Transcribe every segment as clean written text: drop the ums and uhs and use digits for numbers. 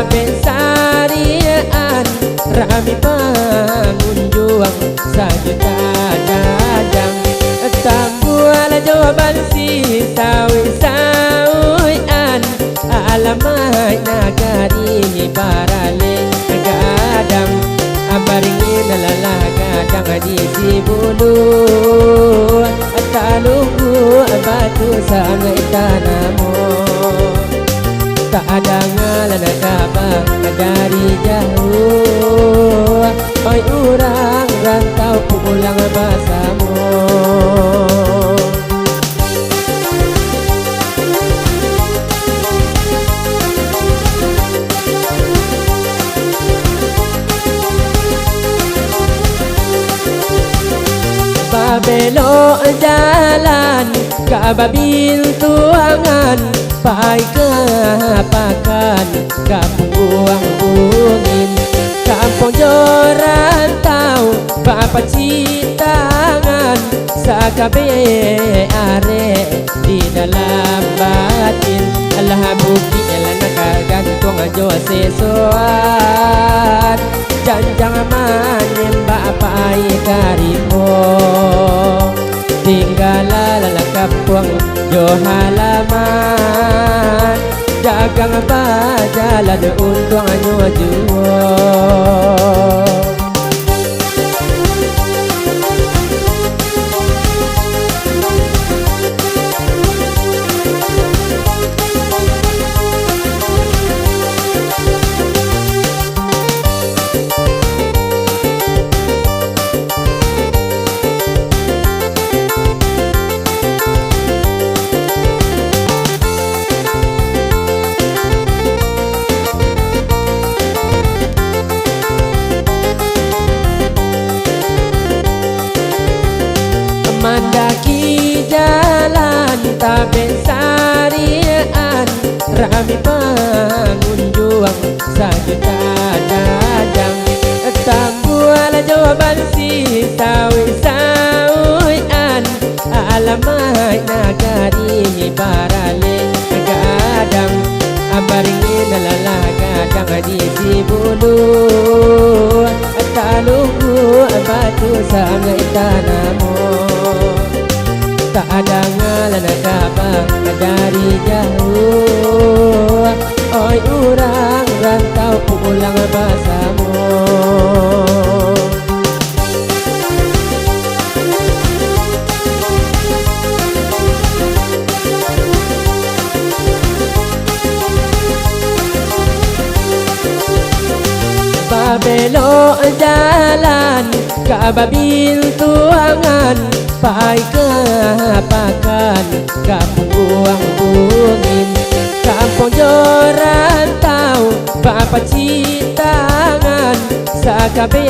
tabe sarian rami pengunjung sejuta dadang tambual jawaban si sawi-sawian alamai nagari barale gadang ambaringin lalaga gadang di sibulu talunggu batu sangai tanamo tak ada ngalan kabang dari jauh oi urang rantau pulang basamu babelo jalan kababil tuangan pai kepakan kapuang bungin kampung jorantau bapak citangan sakabe are di dalam batin Allah bukti elan kagantung ajo sesuat janjang menyembah pai karimo tinggal kampung jo halaman dagang bajalan untung anyo juo mandaki jalan tabe sarian rami pengunjung sejuta dadang tambual jawaban si sawi-sawian alamai nagari barale gadang ambaringin lalaga gadang di sibulu talunggu batu sangai tanamo tak ada ngalan kabang dari jauh oi urang rantau pulang basamu babelo jalan kababil tuangan pai kepakan kapuang bungin kampung jorantau bapak citangan sakabe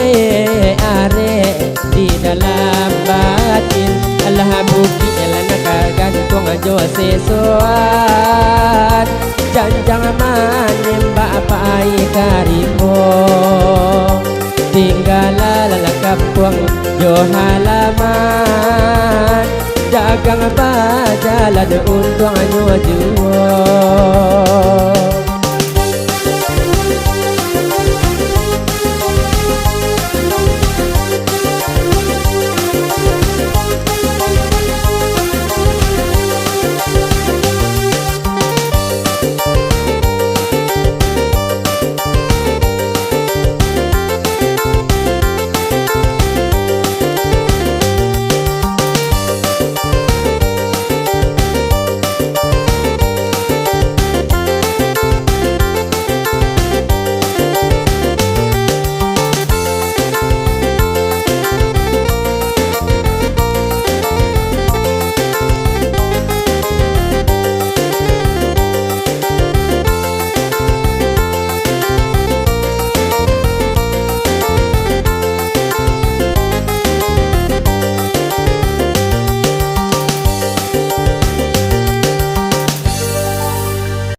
are di dalam batin Allah bukti elan kagantung ajo sesuat janjang menyembah pai karimo tinggal kampung jo halaman dagang bajalan untung anyo juo